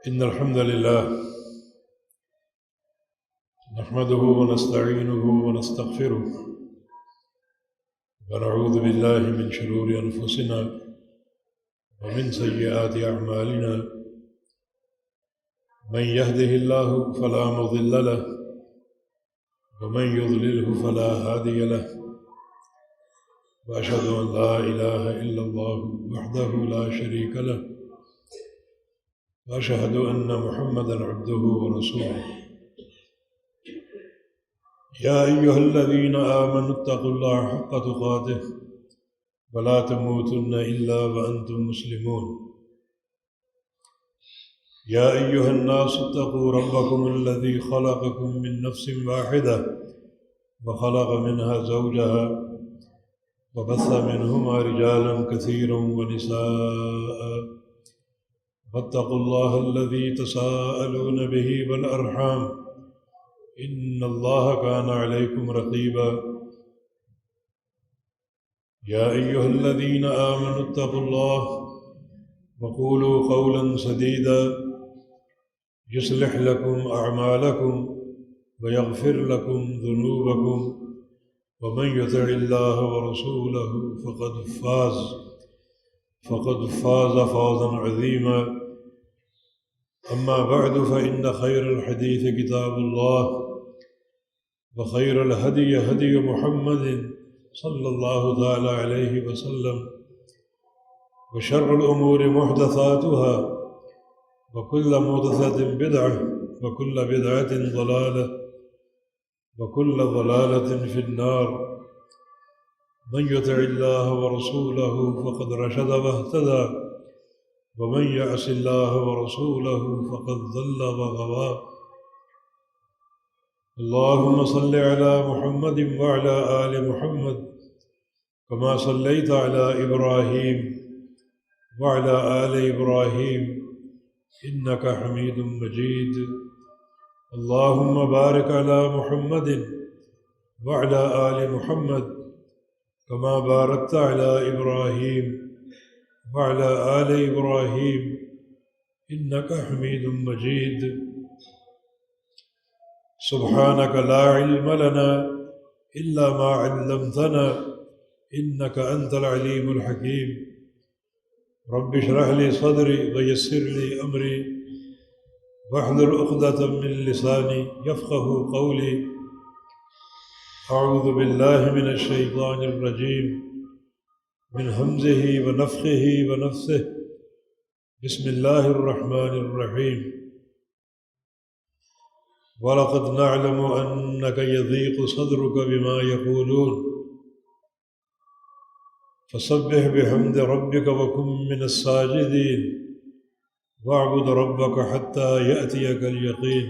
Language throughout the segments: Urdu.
إن الحمد لله نحمده ونستعينه ونستغفره ونعوذ بالله من شرور أنفسنا ومن سيئات أعمالنا من يهده الله فلا مضل له ومن يضلله فلا هادي له وأشهد أن لا إله إلا الله وحده لا شريك له وأشهد أن محمدًا عبده ورسوله يا أيها الذين آمنوا اتقوا الله حق تقاته ولا تموتن إلا وأنتم مسلمون يا أيها الناس اتقوا ربكم الذي خلقكم من نفس واحدة وخلق منها زوجها وبث منهما رجالا كثيرا ونساء واتقوا الله الذي تساءلون به والأرحام إن الله كان عليكم رقيبا يا أيها الذين آمنوا اتقوا الله وقولوا قولا سديدا يصلح لكم أعمالكم ويغفر لكم ذنوبكم ومن يطع الله ورسوله فقد فاز فوزا عظيما أما بعد فإن خير الحديث كتاب الله وخير الهدي هدي محمد صلى الله تعالى عليه وسلم وشر الأمور محدثاتها وكل محدثة بدعة وكل بدعة ضلالة وكل ضلالة في النار من يطع الله ورسوله فقد رشد واهتدى ومن يعص الله ورسوله فقد ضل وغوى اللهم صل على محمد وعلى آل محمد كما صليت على إبراهيم وعلى آل إبراهيم إنك حميد مجيد اللهم بارك على محمد وعلى آل محمد كما باركت على إبراهيم وعلى آل إبراهيم إنك حميد مجيد سبحانك لا علم لنا إلا ما علمتنا إنك أنت العليم الحكيم رب اشرح لي صدري ويسر لي أمري واحلل عقدة من لساني يفقه قولي أعوذ بالله من الشيطان الرجيم من همزه ونفخه ونفثه بسم الله الرحمن الرحيم وَلَقَدْ نَعْلَمُ أَنَّكَ يَضِيقُ صَدْرُكَ بِمَا يَقُولُونَ فَسَبِّحْ بِحَمْدِ رَبِّكَ وَكُن مِّنَ السَّاجِدِينَ وَاعْبُدْ رَبَّكَ حَتَّى يَأْتِيَكَ الْيَقِينُ۔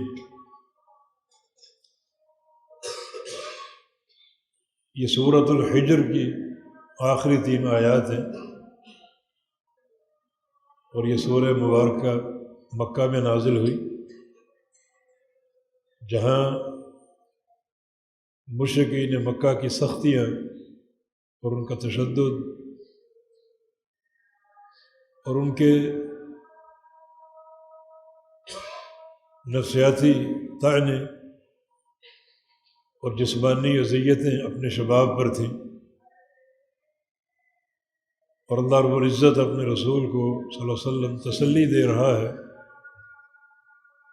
یہ سورۃ الحجر کی آخری 3 آیات ہیں اور یہ سورہ مبارکہ مکہ میں نازل ہوئی، جہاں مشرکین مکہ کی سختیاں اور ان کا تشدد اور ان کے نفسیاتی طعنے اور جسمانی اذیتیں اپنے شباب پر تھیں، اور اللہ رب العزت اپنے رسول کو صلی اللہ علیہ وسلم تسلی دے رہا ہے،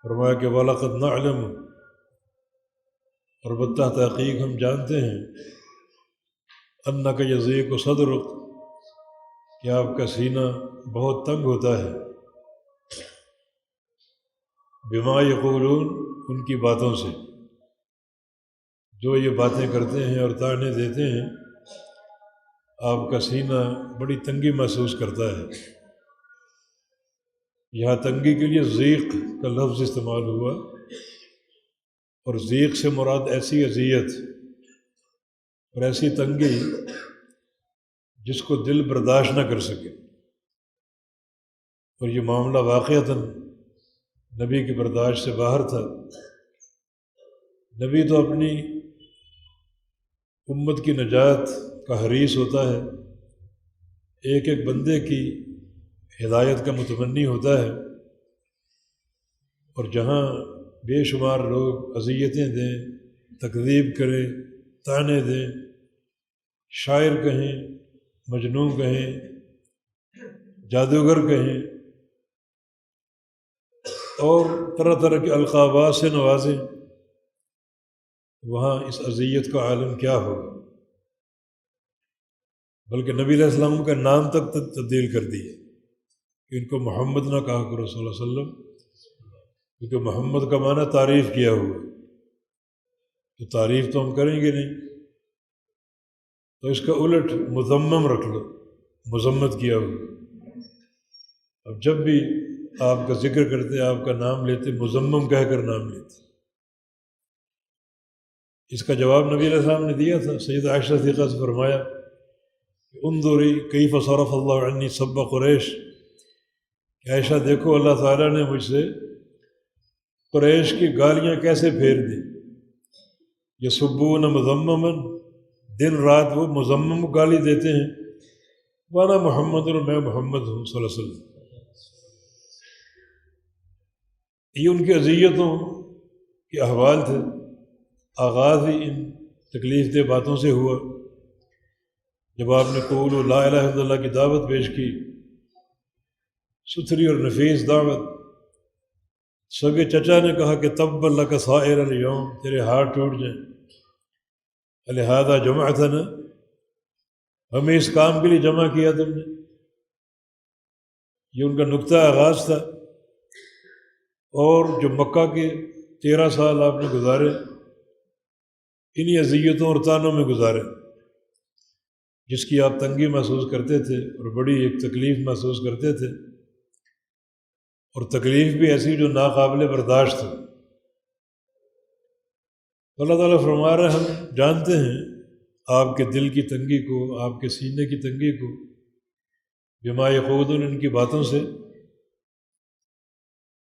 فرمایا کہ وَلَقَدْ نَعْلَمُ، البتہ تحقیق ہم جانتے ہیں، اَنَّكَ يَضِيقُ صَدْرُكَ، کہ آپ کا سینہ بہت تنگ ہوتا ہے، بِمَا يَقُولُونَ، ان کی باتوں سے، جو یہ باتیں کرتے ہیں اور طعنے دیتے ہیں، آپ کا سینہ بڑی تنگی محسوس کرتا ہے۔ یہاں تنگی کے لیے ضیق کا لفظ استعمال ہوا، اور ضیق سے مراد ایسی اذیت اور ایسی تنگی جس کو دل برداشت نہ کر سکے، اور یہ معاملہ واقعتاً نبی کی برداشت سے باہر تھا۔ نبی تو اپنی امت کی نجات کا حریص ہوتا ہے، ایک ایک بندے کی ہدایت کا متمنی ہوتا ہے، اور جہاں بے شمار لوگ اذیتیں دیں، تکذیب کریں، طعنے دیں، شاعر کہیں، مجنون کہیں، جادوگر کہیں، اور طرح طرح کے القابات سے نوازیں، وہاں اس اذیت کا عالم کیا ہوگا؟ بلکہ نبی علیہ السلام کا نام تک تبدیل کر دیا کہ ان کو محمد نہ کہا کرو صلی اللہ علیہ وسلم، کیونکہ محمد کا معنی تعریف کیا ہوا، تو تعریف تو ہم کریں گے نہیں، تو اس کا الٹ مذمم رکھ لو، مذمت کیا ہوا۔ اب جب بھی آپ کا ذکر کرتے، آپ کا نام لیتے، مذمم کہہ کر نام لیتے۔ اس کا جواب نبی علیہ السلام نے دیا تھا، سیدہ عائشہ صدیقہ سے فرمایا، انظری کیف صرف اللہ عنی سب قریش، کہ عائشہ دیکھو اللہ تعالیٰ نے مجھ سے قریش کی گالیاں کیسے پھیر دی۔ یسبون مذممن، دن رات وہ مذمم گالی دیتے ہیں، وانا محمد، اور میں محمد ہوں صلی اللہ علیہ وسلم۔ یہ ان کی اذیتوں کے احوال تھے۔ آغاز ہی ان تکلیف دہ باتوں سے ہوا، جب آپ نے قول لا الہ الا اللہ کی دعوت پیش کی، ستھری اور نفیس دعوت۔ سگے چچا نے کہا کہ تب لک سائر الیوم، تیرے ہاتھ ٹوٹ جائیں، لہذا جمعتنا، ہمیں اس کام کے لیے جمع کیا تم نے۔ یہ ان کا نقطہ آغاز تھا۔ اور جو مکہ کے 13 سال آپ نے گزارے، انہی اذیتوں اور طعنوں میں گزارے، جس کی آپ تنگی محسوس کرتے تھے اور بڑی ایک تکلیف محسوس کرتے تھے، اور تکلیف بھی ایسی جو ناقابل برداشت ہے۔ اللہ تعالیٰ فرما رہے ہم جانتے ہیں آپ کے دل کی تنگی کو، آپ کے سینے کی تنگی کو، بما یقولون، ان کی باتوں سے۔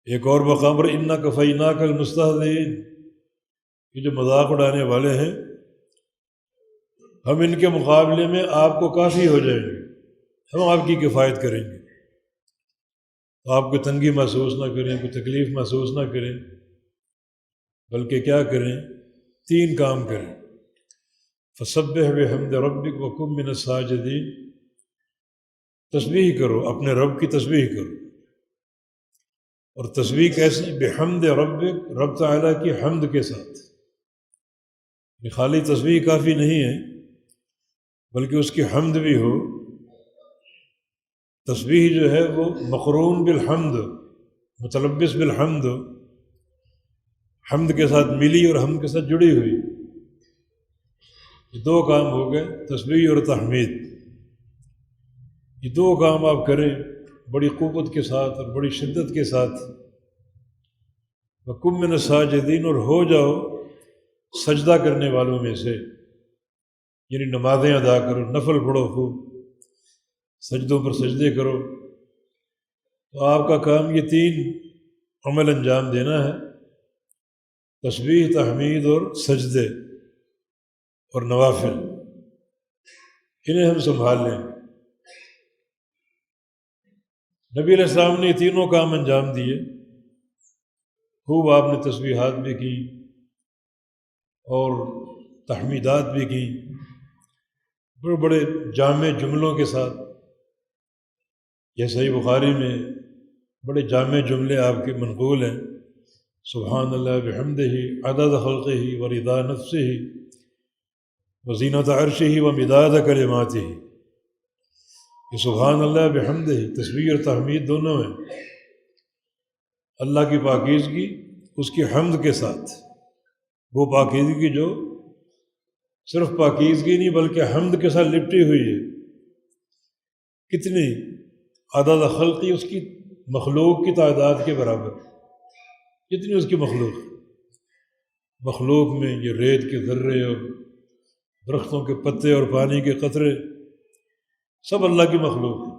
ایک اور مقام پر انا کفیناک المستہزئین، یہ جو مذاق اڑانے والے ہیں، ہم ان کے مقابلے میں آپ کو کافی ہو جائیں گے، ہم آپ کی کفایت کریں گے۔ تو آپ کو تنگی محسوس نہ کریں، کوئی تکلیف محسوس نہ کریں، بلکہ کیا کریں؟ 3 کام کریں۔ فسبح بحمد ربک وکن من الساجدین، تسبیح کرو، اپنے رب کی تسبیح کرو۔ اور تسبیح کیسی؟ بحمد ربک، رب تعالیٰ کی حمد کے ساتھ۔ خالی تسبیح کافی نہیں ہے، بلکہ اس کی حمد بھی ہو۔ تسبیح جو ہے وہ مقرون بالحمد، متلبس بالحمد، حمد کے ساتھ ملی اور حمد کے ساتھ جڑی ہوئی۔ یہ 2 کام ہو گئے، تسبیح اور تحمید۔ یہ 2 کام آپ کریں بڑی قوت کے ساتھ اور بڑی شدت کے ساتھ۔ وَكُن مِّنَ السَّاجِدِينَ، اور ہو جاؤ سجدہ کرنے والوں میں سے، یعنی نمازیں ادا کرو، نفل پڑھو، خوب سجدوں پر سجدے کرو۔ تو آپ کا کام یہ 3 عمل انجام دینا ہے، تسبیح، تحمید اور سجدے اور نوافل، انہیں ہم سنبھال لیں۔ نبی علیہ السلام نے یہ 3 کام انجام دیے۔ خوب آپ نے تسبیحات بھی کی اور تحمیدات بھی کی، بڑے بڑے جامع جملوں کے ساتھ۔ یہ صحیح بخاری میں بڑے جامع جملے آپ کے منقول ہیں، سبحان اللہ بحمدہ عدد خلقہ ورضا نفسہ وزینت عرشہ ومداد کلماتہ۔ یہ سبحان اللہ بحمدہ، تسبیح اور تحمید دونوں ہیں، اللہ کی پاکیزگی اس کی حمد کے ساتھ، وہ پاکیزگی جو صرف پاکیزگی نہیں بلکہ حمد کے ساتھ لپٹی ہوئی ہے۔ کتنی عدد خلقی، اس کی مخلوق کی تعداد کے برابر، کتنی اس کی مخلوق میں یہ ریت کے ذرے اور درختوں کے پتے اور پانی کے قطرے سب اللہ کی مخلوق ہے۔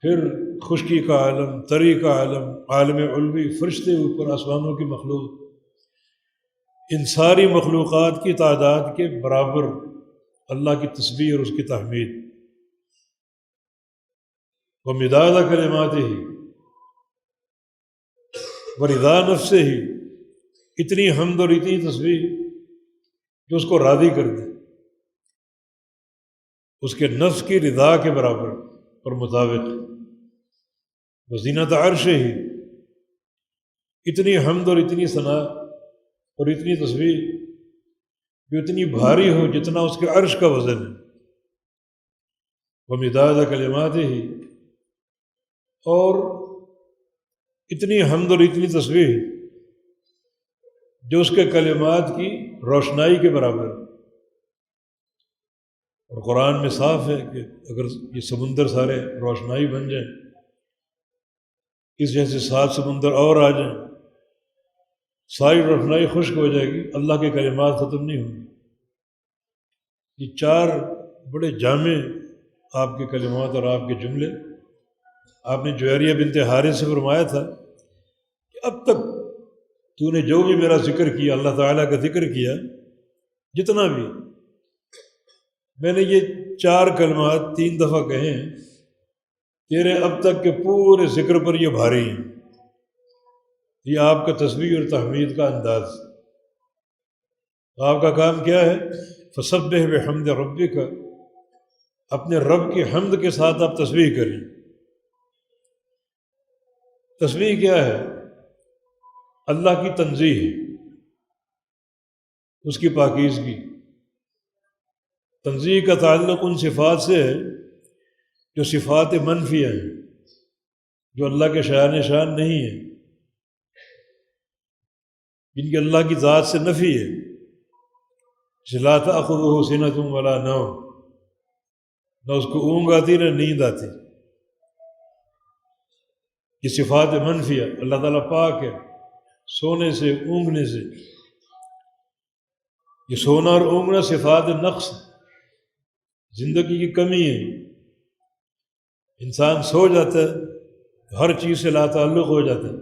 پھر خشکی کا عالم، تری کا عالم، عالم علوی، فرشتے اوپر، آسمانوں کی مخلوق، ان ساری مخلوقات کی تعداد کے برابر اللہ کی تسبیح اور اس کی تحمید۔ ومداد کلماتہ، ورضا نفس ہی، اتنی حمد اور اتنی تسبیح جو اس کو راضی کر دے، اس کے نفس کی رضا کے برابر اور مطابق۔ وزینت عرش ہی، اتنی حمد اور اتنی ثنا اور اتنی تسبیح جو اتنی بھاری ہو جتنا اس کے عرش کا وزن ہے۔ ومداد کلمات ہی، اور اتنی حمد اور اتنی تسبیح جو اس کے کلمات کی روشنائی کے برابر ہے۔ اور قرآن میں صاف ہے کہ اگر یہ سمندر سارے روشنائی بن جائیں، اس جیسے 7 سمندر اور آ جائیں، ساری روشنائی خشک ہو جائے گی، اللہ کے کلمات ختم نہیں ہوں گے۔ یہ 4 بڑے جامع آپ کے کلمات اور آپ کے جملے۔ آپ نے جویریہ بنت حارث سے فرمایا تھا کہ اب تک تو نے جو بھی میرا ذکر کیا، اللہ تعالیٰ کا ذکر کیا، جتنا بھی، میں نے یہ 4 کلمات 3 دفعہ کہے ہیں، تیرے اب تک کے پورے ذکر پر یہ بھاری ہیں۔ یہ آپ کا تسبیح اور تحمید کا انداز۔ آپ کا کام کیا ہے؟ فسبح بحمد ربک، اپنے رب کی حمد کے ساتھ آپ تسبیح کریں۔ تسبیح کیا ہے؟ اللہ کی تنزیہ، اس کی پاکیزگی۔ تنزیہ کا تعلق ان صفات سے ہے جو صفات منفیہ ہیں، جو اللہ کے شان شان نہیں ہیں، جن کی اللہ کی ذات سے نفی ہے۔ لا تأخذہ سنۃ ولا نوم، نہ اس کو اونگ آتی نہ نیند آتی۔ یہ صفات منفیہ، اللہ تعالیٰ پاک ہے سونے سے، اونگنے سے۔ یہ سونا اور اونگنا صفات نقص، زندگی کی کمی ہے۔ انسان سو جاتا ہے، ہر چیز سے لا تعلق ہو جاتا ہے۔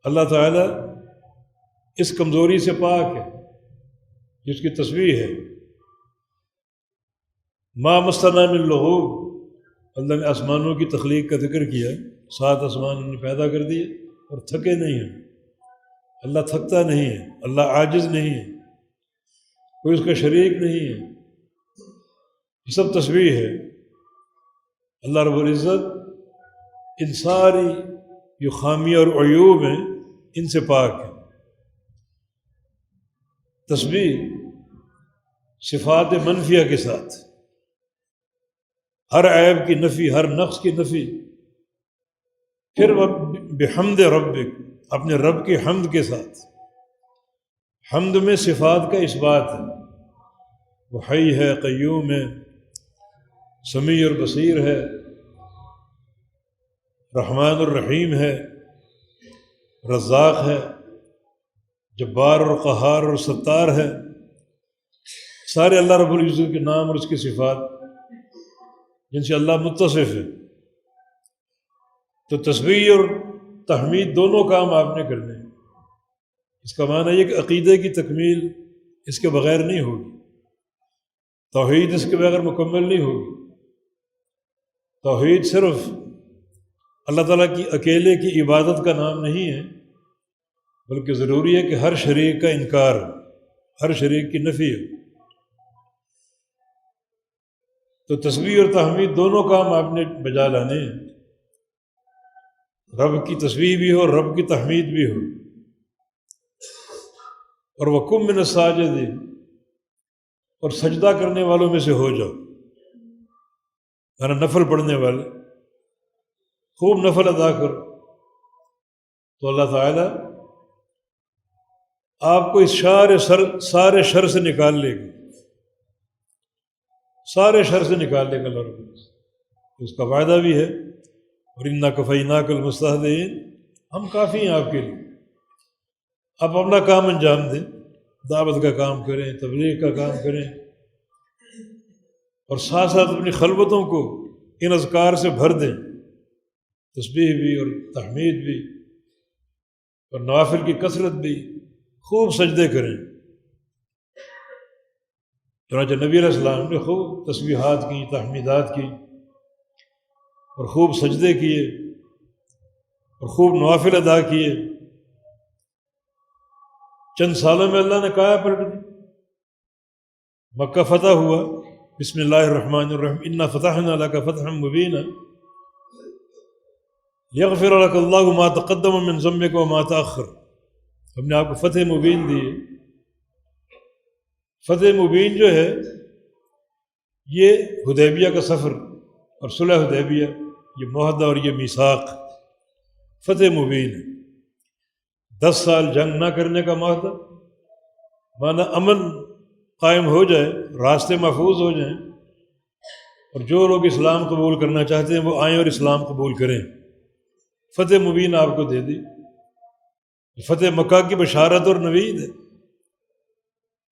اللہ تعالیٰ اس کمزوری سے پاک ہے، جس کی تسبیح ہے۔ ما مسنا من لغوب، اللہ نے آسمانوں کی تخلیق کا ذکر کیا، 7 آسمان نے پیدا کر دیے اور تھکے نہیں ہیں۔ اللہ تھکتا نہیں ہے، اللہ عاجز نہیں ہے، کوئی اس کا شریک نہیں ہے۔ یہ سب تسبیح ہے۔ اللہ رب العزت ان ساری جو خامیاں اور عیوب ہیں ان سے پاک ہے۔ تسبیح صفات منفیہ کے ساتھ، ہر عیب کی نفی، ہر نقص کی نفی۔ پھر وہ بحمد ربک، اپنے رب کی حمد کے ساتھ۔ حمد میں صفات کا اثبات ہے، وہ حی ہے، قیوم ہے، سمیع اور بصیر ہے، رحمان الرحیم ہے، رزاق ہے، جبار اور قہار اور ستار ہے۔ سارے اللہ رب العزت کے نام اور اس کی صفات جن سے اللہ متصف ہے۔ تو تسبیح اور تحمید دونوں کام آپ نے کرنے ہیں۔ اس کا معنی یہ کہ عقیدے کی تکمیل اس کے بغیر نہیں ہوگی، توحید اس کے بغیر مکمل نہیں ہوگی۔ توحید صرف اللہ تعالیٰ کی اکیلے کی عبادت کا نام نہیں ہے، بلکہ ضروری ہے کہ ہر شریک کا انکار، ہر شریک کی نفی ہے۔ تو تسبیح اور تحمید دونوں کام آپ نے بجا لانے ہیں، رب کی تسبیح بھی ہو اور رب کی تحمید بھی ہو۔ اور وَقُم مِّنَ السَّاجِدِينَ، اور سجدہ کرنے والوں میں سے ہو جاؤ، یعنی نفل پڑھنے والے، خوب نفل ادا کرو، تو اللہ تعالیٰ آپ کو اس سارے شر سے نکال لے گا، سارے شر سے نکال لے گا اللہ رب العزت۔ اس کا وعدہ بھی ہے، اور اِنَّا كَفَيْنَاكَ الْمُسْتَهْزِئِينَ، ہم کافی ہیں آپ کے لیے۔ آپ اپنا کام انجام دیں، دعوت کا کام کریں، تبلیغ کا کام کریں، اور ساتھ ساتھ اپنی خلوتوں کو ان اذکار سے بھر دیں، تسبیح بھی اور تحمید بھی اور نوافل کی کثرت بھی، خوب سجدے کریں۔ چنانچہ نبی علیہ السلام نے خوب تسبیحات کی، تحمیدات کی، اور خوب سجدے کیے، اور خوب نوافل ادا کیے، چند سالوں میں اللہ نے کایا پلٹ دی، مکہ فتح ہوا، بسم اللہ الرحمن الرحیم انا فتحنا لک فتحا مبینا یغفر لک اللہ ما تقدم من ذنبک وما تأخر، ہم نے آپ کو فتح مبین دی ہے۔ فتح مبین جو ہے یہ حدیبیہ کا سفر اور صلح حدیبیہ، یہ معاہدہ اور یہ میثاق فتح مبین ہے۔ 10 سال جنگ نہ کرنے کا معاہدہ، مانا امن قائم ہو جائے، راستے محفوظ ہو جائیں، اور جو لوگ اسلام قبول کرنا چاہتے ہیں وہ آئیں اور اسلام قبول کریں۔ فتح مبین آپ کو دے دی۔ فتح مکہ کی بشارت اور نوید ہے۔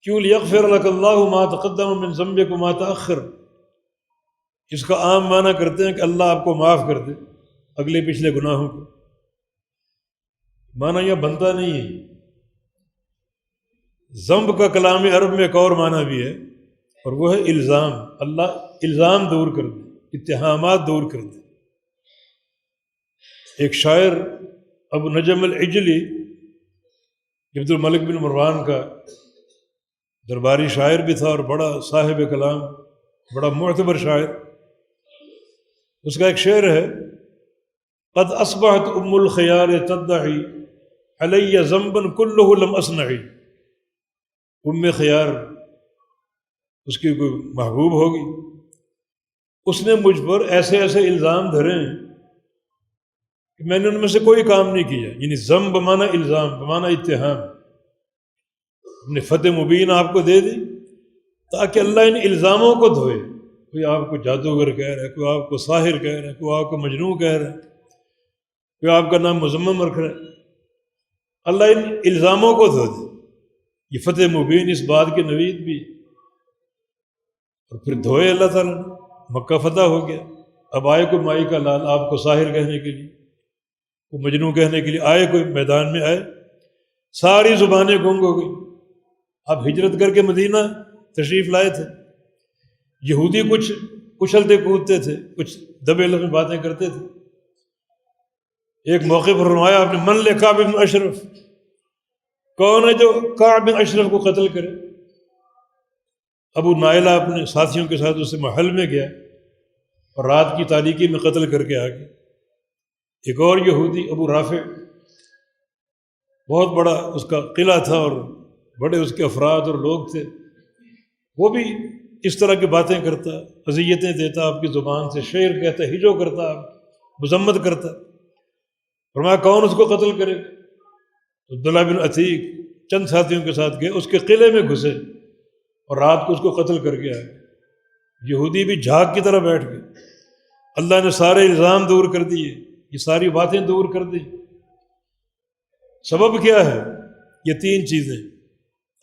کیوں؟ لیغفر لک اللہ ما تقدم من ذنبک وما تأخر، اس کا عام معنی کرتے ہیں کہ اللہ آپ کو معاف کر دے اگلے پچھلے گناہوں کو۔ معنی یہ بنتا نہیں ہے۔ ذنب کا کلام عرب میں ایک اور معنی بھی ہے، اور وہ ہے الزام۔ اللہ الزام دور کر دے، اتہامات دور کر دے۔ ایک شاعر ابو نجم العجلی، عبد الملک بن مروان کا درباری شاعر بھی تھا اور بڑا صاحب کلام، بڑا معتبر شاعر، اس کا ایک شعر ہے، قد اصبحت ام الخیار تدعی علی ذنبا کلہ لم اصنعی۔ ام خیار اس کی کوئی محبوب ہوگی، اس نے مجھ پر ایسے ایسے الزام دھرے ہیں کہ میں نے ان میں سے کوئی کام نہیں کیا۔ یعنی ذنب بمعنی الزام، بمعنی اتہام۔ ہم نے فتح مبین آپ کو دے دی تاکہ اللہ ان الزاموں کو دھوئے۔ کوئی آپ کو جادوگر کہہ رہا ہے، کوئی آپ کو ساحر کہہ رہا ہے، کوئی آپ کو مجنون کہہ رہا ہے، کوئی آپ کا نام مذمم رکھ رہا ہے، اللہ ان الزاموں کو دھو دے۔ یہ فتح مبین اس بات کی نوید بھی، اور پھر دھوئے اللہ تعالیٰ نے، مکہ فتح ہو گیا۔ اب آئے کوئی مائی کا لال آپ کو ساحر کہنے کے لیے، کوئی مجنون کہنے کے لیے آئے، کوئی میدان میں آئے، ساری زبانیں گنگ ہو گئی۔ آپ ہجرت کر کے مدینہ تشریف لائے تھے، یہودی کچھ اچھلتے کودتے تھے، کچھ دبے لفظ میں باتیں کرتے تھے۔ ایک موقع پر فرمایا آپ نے، من لے کعب بن اشرف، کون ہے جو کعب بن اشرف کو قتل کرے؟ ابو نائلہ اپنے ساتھیوں کے ساتھ اسے محل میں گیا اور رات کی تاریکی میں قتل کر کے آ گیا۔ ایک اور یہودی ابو رافع، بہت بڑا اس کا قلعہ تھا اور بڑے اس کے افراد اور لوگ تھے، وہ بھی اس طرح کی باتیں کرتا، اذیتیں دیتا، آپ کی زبان سے شعر کہتا، ہجو کرتا، مذمت کرتا۔ فرمایا کون اس کو قتل کرے؟ عبداللہ بن عتیق چند ساتھیوں کے ساتھ گئے، اس کے قلعے میں گھسے اور رات کو اس کو قتل کر کے آئے۔ یہودی بھی جھاگ کی طرح بیٹھ گئے۔ اللہ نے سارے الزام دور کر دیے، یہ ساری باتیں دور کر دی۔ سبب کیا ہے؟ یہ 3 چیزیں۔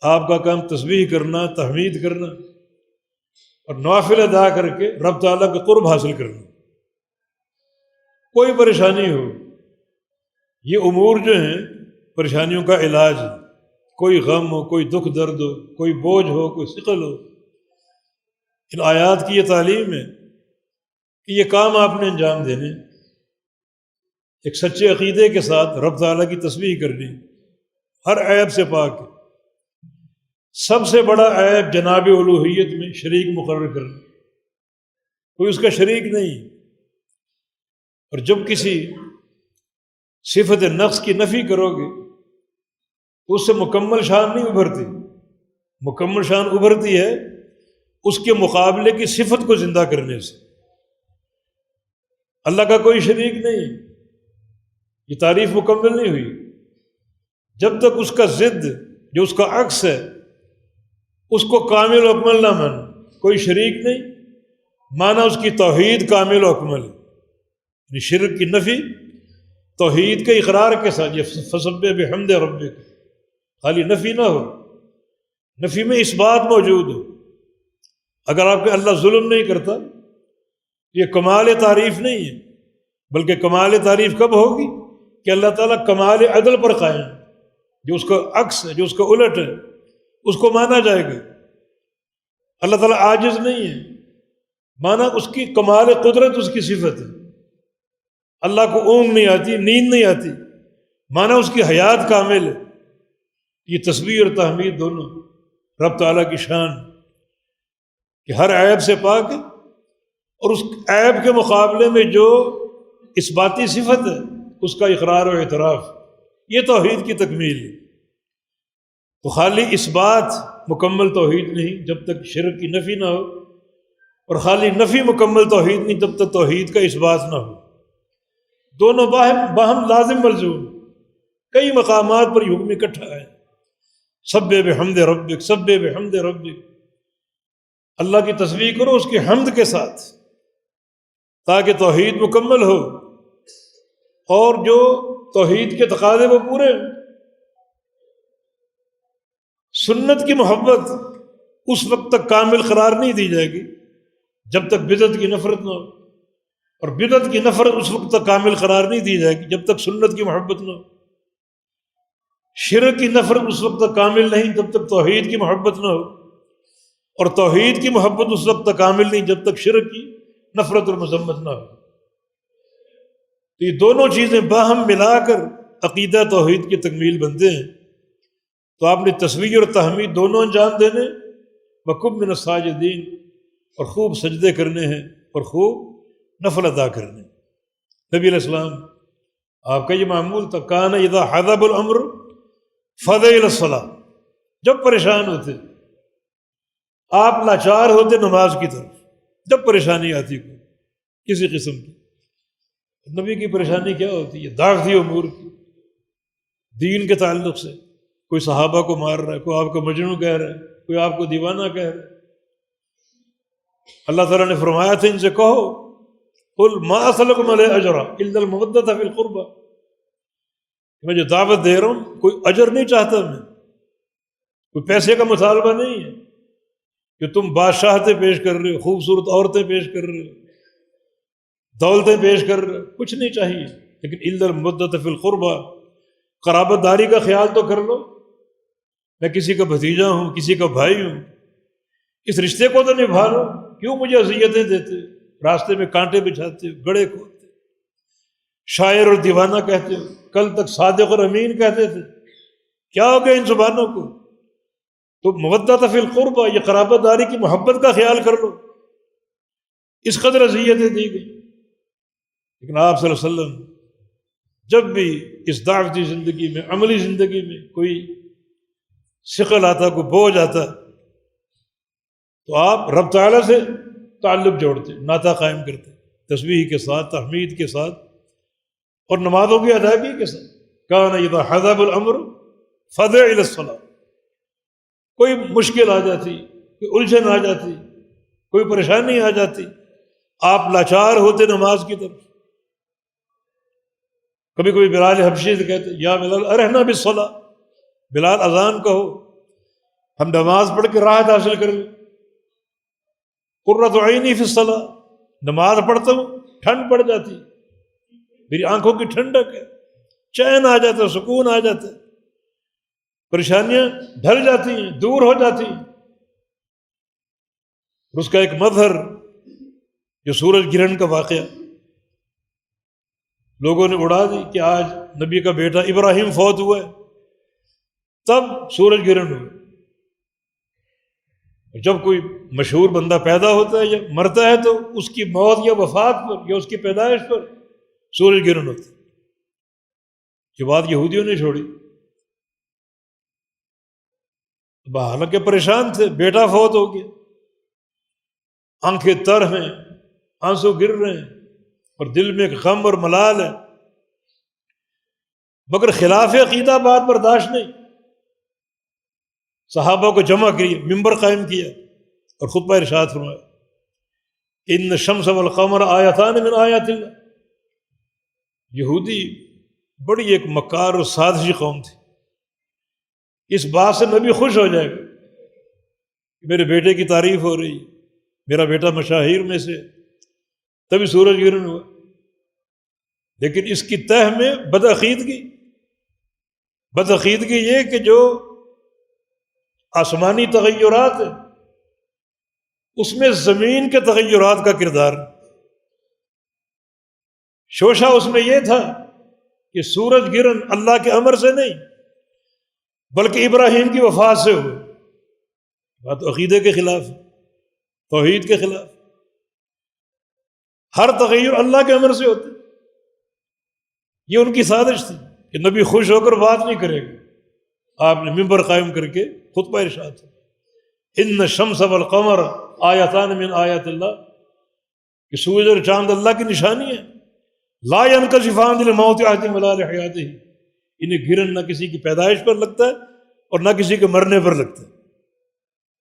آپ کا کام تسبیح کرنا، تحمید کرنا، اور نوافل ادا کر کے رب تعالیٰ کا قرب حاصل کرنا۔ کوئی پریشانی ہو، یہ امور جو ہیں پریشانیوں کا علاج، کوئی غم ہو، کوئی دکھ درد ہو، کوئی بوجھ ہو، کوئی ثقل ہو، ان آیات کی یہ تعلیم ہے کہ یہ کام آپ نے انجام دینے، ایک سچے عقیدے کے ساتھ رب تعالیٰ کی تسبیح کرنی، ہر عیب سے پاک۔ سب سے بڑا عیب جناب الوہیت میں شریک مقرر کرنا، کوئی اس کا شریک نہیں۔ اور جب کسی صفت نقص کی نفی کرو گے تو اس سے مکمل شان نہیں ابھرتی۔ مکمل شان ابھرتی ہے اس کے مقابلے کی صفت کو زندہ کرنے سے۔ اللہ کا کوئی شریک نہیں، یہ تعریف مکمل نہیں ہوئی جب تک اس کا ضد جو اس کا عکس ہے اس کو کامل و اکمل نہ مان۔ کوئی شریک نہیں مانا اس کی توحید کامل و اکمل ہے، یعنی شرک کی نفی توحید کے اقرار کے ساتھ، یہ فسبح بحمد ربک، خالی نفی نہ ہو، نفی میں اس بات موجود ہو۔ اگر آپ کے اللہ ظلم نہیں کرتا یہ کمال تعریف نہیں ہے، بلکہ کمال تعریف کب ہوگی کہ اللہ تعالیٰ کمال عدل پر قائم، جو اس کا عکس ہے، جو اس کا الٹ ہے، اس کو مانا جائے گا۔ اللہ تعالیٰ عاجز نہیں ہے، مانا اس کی کمال قدرت اس کی صفت ہے۔ اللہ کو اونگ نہیں آتی، نیند نہیں آتی، مانا اس کی حیات کامل ہے۔ یہ تسبیح اور تحمید دونوں رب تعالیٰ کی شان کہ ہر عیب سے پاک ہے، اور اس عیب کے مقابلے میں جو اثباتی صفت ہے اس کا اقرار و اعتراف، یہ توحید کی تکمیل ہے۔ تو خالی اثبات مکمل توحید نہیں جب تک شرک کی نفی نہ ہو، اور خالی نفی مکمل توحید نہیں جب تک توحید کا اثبات نہ ہو۔ دونوں باہم لازم ملزوم، کئی مقامات پر یہ حکم اکٹھا ہے، سبح بحمد ربک، سبح بحمد ربک، اللہ کی تسبیح کرو اس کی حمد کے ساتھ، تاکہ توحید مکمل ہو اور جو توحید کے تقاضے وہ پورے ہوں۔ سنت کی محبت اس وقت تک کامل قرار نہیں دی جائے گی جب تک بدعت کی نفرت نہ ہو، اور بدعت کی نفرت اس وقت تک کامل قرار نہیں دی جائے گی جب تک سنت کی محبت نہ ہو۔ شرک کی نفرت اس وقت تک کامل نہیں جب تک توحید کی محبت نہ ہو، اور توحید کی محبت اس وقت تک کامل نہیں جب تک شرک کی نفرت اور مذمت نہ ہو۔ تو یہ دونوں چیزیں باہم ملا کر عقیدہ توحید کی تکمیل بنتے ہیں۔ تو آپ نے تسبیح اور تحمید دونوں انجام دینے، وَکُن مِّنَ الساجدین، اور خوب سجدے کرنے ہیں اور خوب نفل ادا کرنے۔ نبی علیہ السلام آپ کا یہ معمول تھا، کان اذا حضب الامر فزع الی الصلاۃ، جب پریشان ہوتے آپ لاچار ہوتے نماز کی طرف، جب پریشانی آتی کوئی کسی قسم کی۔ نبی کی پریشانی کیا ہوتی ہے؟ دعوتی امور کی، دین کے تعلق سے، کوئی صحابہ کو مار رہا ہے، کوئی آپ کو مجنون کہہ رہا ہے، کوئی آپ کو دیوانہ کہہ رہا ہے۔ اللہ تعالیٰ نے فرمایا تھا ان سے کہو قل ما اسألکم علیہ اجرا الا المودۃ فی القربى، میں جو دعوت دے رہا ہوں کوئی اجر نہیں چاہتا، میں کوئی پیسے کا مطالبہ نہیں ہے کہ تم بادشاہتیں پیش کر رہے ہو، خوبصورت عورتیں پیش کر رہے ہو، دولتیں پیش کر رہے ہو، کچھ نہیں چاہیے، لیکن الا المودۃ فی القربى، قرابت داری کا خیال تو کر لو، میں کسی کا بھتیجا ہوں، کسی کا بھائی ہوں، اس رشتے کو تو نبھا لو، کیوں مجھے اذیتیں دیتے، راستے میں کانٹے بچھاتے ہو، گڑھے کھودتے، شاعر اور دیوانہ کہتے ہو، کل تک صادق اور امین کہتے تھے، کیا ہو گیا ان زبانوں کو؟ تو مودۃ فی القربى، یہ قرابت داری کی محبت کا خیال کر لو، اس قدر اذیتیں دی گئی۔ لیکن آپ صلی اللہ علیہ وسلم جب بھی اس دعوتی زندگی میں، عملی زندگی میں کوئی ثقل آتا، کوئی بوجھ آتا، تو آپ رب تعالیٰ سے تعلق جوڑتے، ناطہ قائم کرتے، تسبیح کے ساتھ، تحمید کے ساتھ، اور نمازوں کی ادائیگی کے ساتھ۔ کان اذا حضب الامر فزع الی الصلاۃ، کوئی مشکل آ جاتی، کوئی الجھن آ جاتی، کوئی پریشانی آ جاتی، آپ لاچار ہوتے نماز کی طرف۔ کبھی کبھی بلال حبشی سے کہتے یا بلال ارحنا بالصلاۃ، بلال اذان کہو، ہم نماز پڑھ کے راحت حاصل کر لیں۔ قرۃ عینی فی الصلاۃ، نماز پڑھتا ہوں ٹھنڈ پڑ جاتی، میری آنکھوں کی ٹھنڈک ہے، چین آ جاتا ہے، سکون آ جاتا ہے، پریشانیاں ڈھل جاتی ہیں، دور ہو جاتی ہیں۔ اس کا ایک مظہر جو سورج گرہن کا واقعہ لوگوں نے اڑا دی کہ آج نبی کا بیٹا ابراہیم فوت ہوا ہے، تب سورج گرہن ہوا۔ جب کوئی مشہور بندہ پیدا ہوتا ہے یا مرتا ہے تو اس کی موت یا وفات پر یا اس کی پیدائش پر سورج گرہن ہوتا ہے۔ یہ بات یہودیوں نے چھوڑی، حالانکہ پریشان تھے، بیٹا فوت ہو گیا، آنکھیں تر ہیں، آنسو گر رہے ہیں، اور دل میں ایک غم اور ملال ہے، مگر خلاف عقیدہ بات برداشت نہیں۔ صحابہ کو جمع کیے، ممبر قائم کیا اور خطبہ ارشاد فرمایا ان الشمس والقمر آیتان من آیات اللہ۔ یہودی بڑی ایک مکار اور سازشی قوم تھی، اس بات سے نبی خوش ہو جائے گا کہ میرے بیٹے کی تعریف ہو رہی، میرا بیٹا مشاہیر میں سے، تبھی سورج گرہن ہوا۔ لیکن اس کی تہ میں بدعقیدگی یہ کہ جو آسمانی تغیرات ہیں اس میں زمین کے تغیرات کا کردار، شوشہ اس میں یہ تھا کہ سورج گرہن اللہ کے امر سے نہیں بلکہ ابراہیم کی وفات سے ہوئے. بات عقیدے کے خلاف ہے، توحید کے خلاف. ہر تغیر اللہ کے امر سے ہوتے. یہ ان کی سازش تھی کہ نبی خوش ہو کر بات نہیں کرے گا. آپ نے ممبر قائم کر کے خطبہ ارشاد ہے ان الشمس والقمر آیتان من آیات اللہ، کہ سورج اور چاند اللہ کی نشانی ہے. لا ينکشفان للموت احد ولا لحیاتہ، انہیں گرن نہ کسی کی پیدائش پر لگتا ہے اور نہ کسی کے مرنے پر لگتا ہے.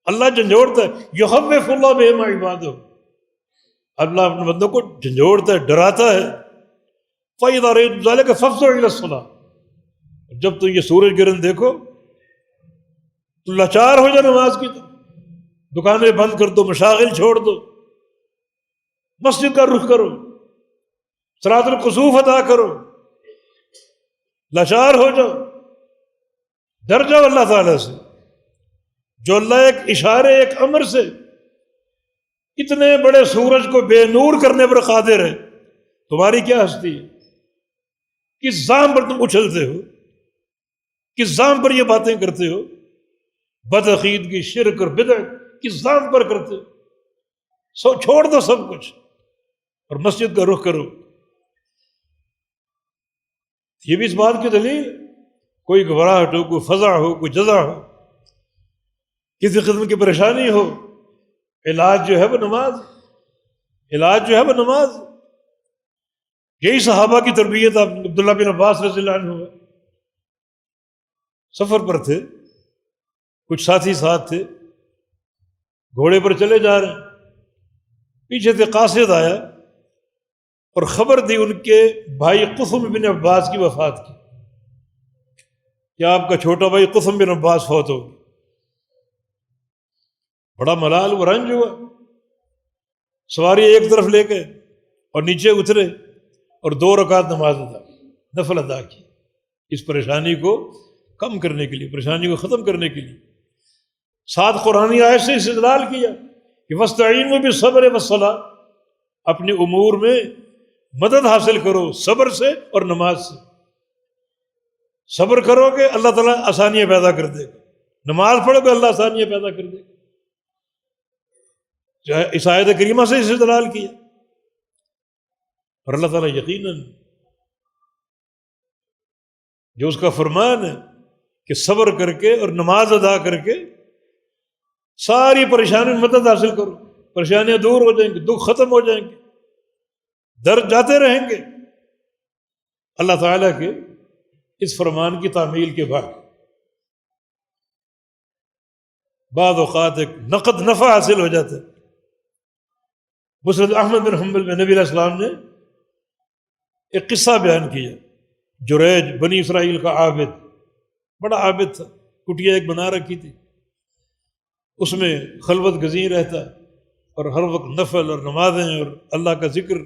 اللہ جھنجھوڑتا ہے. یخوف اللہ بہم عبادہ، اللہ اپنے بندوں کو جھنجھوڑتا ہے، ڈراتا ہے. فَإِذَا رَأَيْتُمْ ذَلِكَ فَافْزُعُوا إِلَى الصَّلَاةِ، جب تم یہ سورج گرہن دیکھو تو لاچار ہو جا نماز کی طرف. دکانیں بند کر دو، مشاغل چھوڑ دو، مسجد کا رخ کرو، صلاۃ الکسوف ادا کرو، لاچار ہو جاؤ، ڈر جاؤ اللہ تعالیٰ سے. جو اللہ ایک اشارے، ایک امر سے اتنے بڑے سورج کو بے نور کرنے پر قادر ہے، تمہاری کیا ہستی ہے؟ کس ذام پر تم اچھلتے ہو؟ کس ذام پر یہ باتیں کرتے ہو؟ بدعقیدگی، شرک اور بدعت کس ذام پر کرتے ہو؟ سو چھوڑ دو سب کچھ اور مسجد کا رخ کرو. یہ بھی اس بات کی دلیل، کوئی گھبراہٹ ہو، کوئی فزع ہو، کوئی جزع ہو، کسی قسم کی پریشانی ہو، علاج جو ہے وہ نماز. علاج جو ہے وہ نماز. یہی صحابہ کی تربیت. عبداللہ بن عباس رضی اللہ عنہ سفر پر تھے، کچھ ساتھی ساتھ تھے، گھوڑے پر چلے جا رہے ہیں. پیچھے سے قاصد آیا اور خبر دی ان کے بھائی قسم بن عباس کی وفات کی، کہ آپ کا چھوٹا بھائی قسم بن عباس فوت ہو گیا. بڑا ملال و رنج ہوا. سواری ایک طرف لے گئے اور نیچے اترے اور 2 رکعت نماز نفل ادا کی، اس پریشانی کو کم کرنے کے لیے، پریشانی کو ختم کرنے کے لیے. ساتھ قرآنی آیت سے استدلال کیا کہ وَاسْتَعِینُوا بِالصَّبْرِ وَالصَّلَاةِ، اپنے امور میں مدد حاصل کرو صبر سے اور نماز سے. صبر کرو گے اللہ تعالیٰ آسانیاں پیدا کر دے گا، نماز پڑھو گے اللہ آسانیاں پیدا کر دے گا. اس آیت کریمہ سے استدلال کیا. اور اللہ تعالیٰ یقیناً جو اس کا فرمان ہے کہ صبر کر کے اور نماز ادا کر کے ساری پریشانی میں مدد حاصل کرو، پریشانیاں دور ہو جائیں گی، دکھ ختم ہو جائیں گے، درد جاتے رہیں گے. اللہ تعالیٰ کے اس فرمان کی تعمیل کے بعد بعض اوقات ایک نقد نفع حاصل ہو جاتا ہے. مسند احمد بن حنبل میں نبی علیہ السلام نے ایک قصہ بیان کیا. جریج بنی اسرائیل کا عابد، بڑا عابد تھا، کٹیا ایک بنا رکھی تھی، اس میں خلوت گزین رہتا اور ہر وقت نفل اور نمازیں اور اللہ کا ذکر.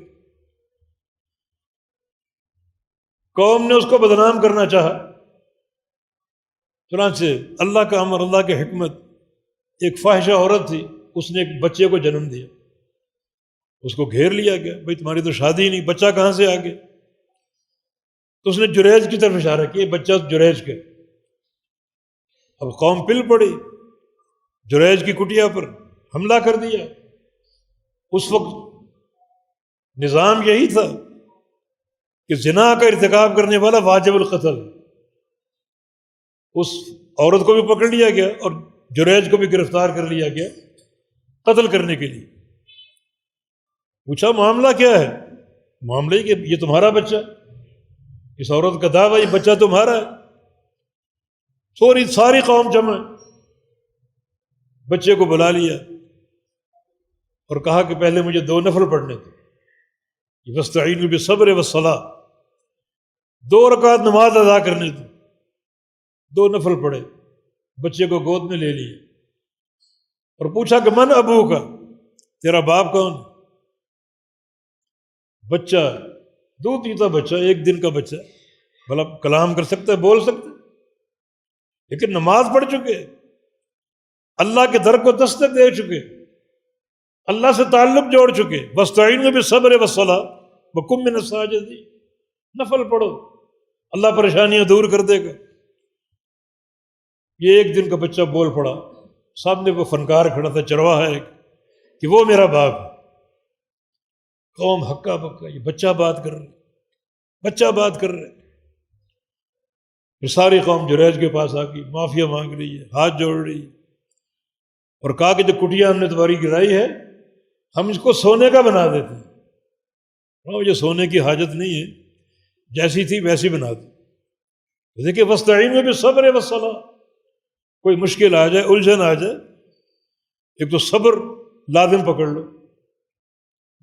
قوم نے اس کو بدنام کرنا چاہا، چنانچہ اللہ کا امر، اللہ کی حکمت، ایک فاحشہ عورت تھی، اس نے ایک بچے کو جنم دیا. اس کو گھیر لیا گیا، بھئی تمہاری تو شادی نہیں، بچہ کہاں سے آ گیا؟ تو اس نے جریج کی طرف اشارہ کیا، بچہ جریج کا. اب قوم پل پڑی، جریج کی کٹیا پر حملہ کر دیا. اس وقت نظام یہی تھا کہ زنا کا ارتکاب کرنے والا واجب القتل. اس عورت کو بھی پکڑ لیا گیا اور جریج کو بھی گرفتار کر لیا گیا قتل کرنے کے لیے. پوچھا معاملہ کیا ہے؟ معاملہ یہ کہ یہ تمہارا بچہ، اس عورت کا دعویٰ یہ بچہ تمہارا ہے. ساری قوم جمع، بچے کو بلا لیا اور کہا کہ پہلے مجھے 2 نفل پڑھنے دو. وَاسْتَعِینُوا بِالصَّبْرِ وَالصَّلَاةِ، 2 رکعت نماز ادا کرنے دو. 2 نفل پڑھے، بچے کو گود میں لے لیا اور پوچھا کہ من ابو کا، تیرا باپ کون؟ بچہ دودھ پیتا بچہ، 1 دن کا بچہ، بھلا کلام کر سکتا ہے، بول سکتا ہے، لیکن نماز پڑھ چکے، اللہ کے در کو دستک دے چکے، اللہ سے تعلق جوڑ چکے. وَاسْتَعِینُوا بِالصَّبْرِ وَالصَّلَاةِ، وَقُم مِّنَ السَّاجِدِينَ، نفل پڑھو، اللہ پریشانیاں دور کر دے گا۔ یہ ایک دن کا بچہ بول پڑا، سامنے وہ فنکار کھڑا تھا، چرواہا ہے کہ وہ میرا باپ ہے۔ قوم ہکا بکا، یہ بچہ بات کر رہے، بچہ بات کر رہے۔ یہ ساری قوم جریج کے پاس آ گئی، معافیا مانگ رہی ہے، ہاتھ جوڑ رہی ہے، اور کہا کہ جو کٹیا ہم نے تمہاری گرائی ہے ہم اس کو سونے کا بنا دیتے ہیں۔ یہ سونے کی حاجت نہیں ہے، جیسی تھی ویسی بنا دو۔ دیکھیے وَاسْتَعِینُوا بِالصَّبْرِ وَالصَّلَاةِ، کوئی مشکل آ جائے، الجھن آ جائے، ایک تو صبر لازم پکڑ لو،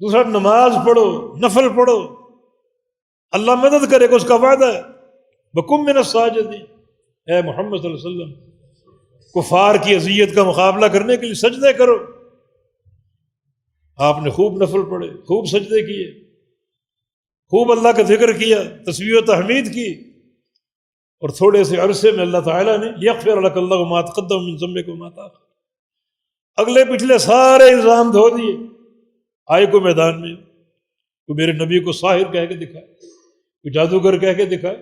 دوسرا نماز پڑھو، نفل پڑھو، اللہ مدد کرے گا، اس کا وعدہ ہے۔ وَقُم مِّنَ السَّاجِدِينَ، اے محمد صلی اللہ علیہ وسلم کفار کی اذیت کا مقابلہ کرنے کے لیے سجدے کرو۔ آپ نے خوب نفل پڑھے، خوب سجدے کیے، خوب اللہ کا ذکر کیا، تسبیح و تحمید کی، اور تھوڑے سے عرصے میں اللہ تعالیٰ نے یغفر لک اللہ ما تقدم من ذنبک وما تأخر، اگلے پچھلے سارے الزام دھو دیے۔ آئے کو میدان میں تو میرے نبی کو ساحر کہہ کے دکھائے، کوئی جادوگر کہہ کے دکھائے،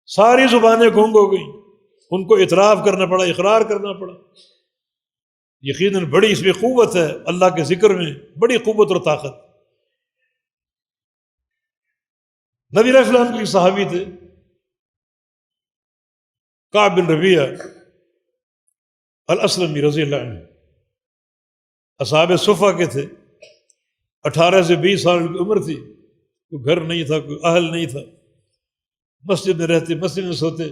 ساری زبانیں گونگ ہو گئیں، ان کو اعتراف کرنا پڑا، اقرار کرنا پڑا۔ یقیناً بڑی اس میں قوت ہے، اللہ کے ذکر میں بڑی قوت اور طاقت۔ نبی علیہ السلام کے صحابی تھے کعب بن ربیعہ الاسلمی رضی اللہ عنہ، اصحاب صفہ کے تھے، 18 سے 20 سال کی عمر تھی، کوئی گھر نہیں تھا، کوئی اہل نہیں تھا، مسجد میں رہتے، مسجد میں سوتے،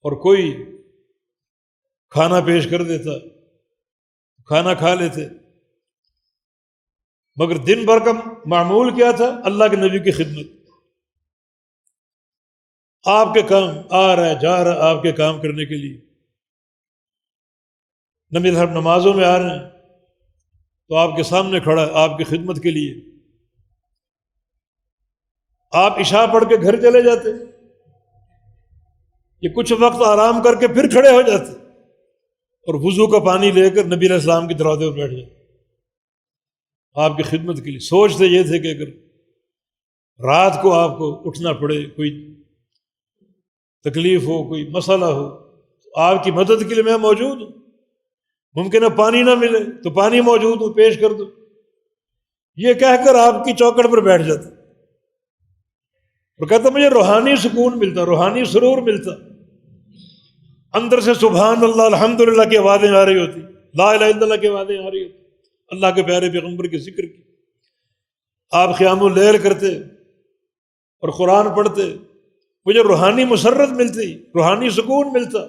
اور کوئی کھانا پیش کر دیتا، کھانا کھا لیتے، مگر دن بھر کا معمول کیا تھا؟ اللہ کے نبی کی خدمت، آپ کے کام، آ رہا ہے جا رہا آپ کے کام کرنے کے لیے۔ نبی صاحب نمازوں میں آ رہے ہیں تو آپ کے سامنے کھڑا ہے آپ کی خدمت کے لیے۔ آپ عشاء پڑھ کے گھر چلے جاتے، یہ کچھ وقت آرام کر کے پھر کھڑے ہو جاتے، اور وضو کا پانی لے کر نبی علیہ السلام کی دروازے پر بیٹھ جاتے آپ کی خدمت کے لیے۔ سوچتے یہ تھے کہ اگر رات کو آپ کو اٹھنا پڑے، کوئی تکلیف ہو، کوئی مسئلہ ہو، تو آپ کی مدد کے لیے میں موجود ہوں۔ ممکن ہے پانی نہ ملے تو پانی موجود ہوں، پیش کر دو، یہ کہہ کر آپ کی چوکڑ پر بیٹھ جاتا، اور کہتا مجھے روحانی سکون ملتا، روحانی سرور ملتا، اندر سے سبحان اللہ الحمدللہ کی آوازیں آ رہی ہوتی، لا الہ الا اللہ کی آوازیں آ رہی ہوتی، اللہ کے پیارے پیغمبر کے ذکر کی۔ آپ قیام اللیل کرتے اور قرآن پڑھتے، مجھے روحانی مسرت ملتی، روحانی سکون ملتا،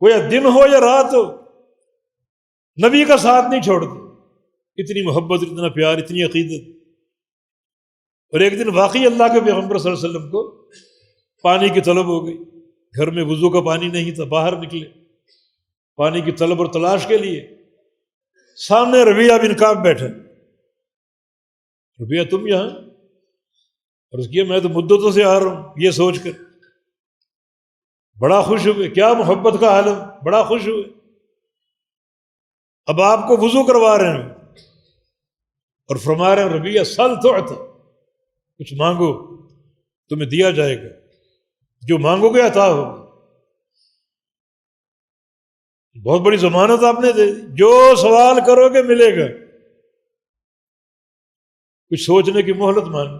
گویا دن ہو یا رات ہو نبی کا ساتھ نہیں چھوڑتے، اتنی محبت، اتنا پیار، اتنی عقیدت۔ اور ایک دن واقعی اللہ کے پیغمبر صلی اللہ علیہ وسلم کو پانی کی طلب ہو گئی، گھر میں وضو کا پانی نہیں تھا، باہر نکلے پانی کی طلب اور تلاش کے لیے، سامنے ربیعہ بن کعب بیٹھا۔ ربیعہ تم یہاں؟ اور اس کیا میں تو مدتوں سے آ رہا ہوں، یہ سوچ کر بڑا خوش ہوئے، کیا محبت کا عالم، بڑا خوش ہوئے۔ اب آپ کو وضو کروا رہے ہیں اور فرما رہے ہیں ربیعہ سل تعطى، کچھ مانگو تمہیں دیا جائے گا، جو مانگو گے عطا ہوگا۔ بہت بڑی ضمانت آپ نے دے دی، جو سوال کرو گے ملے گا، کچھ سوچنے کی مہلت مانگی۔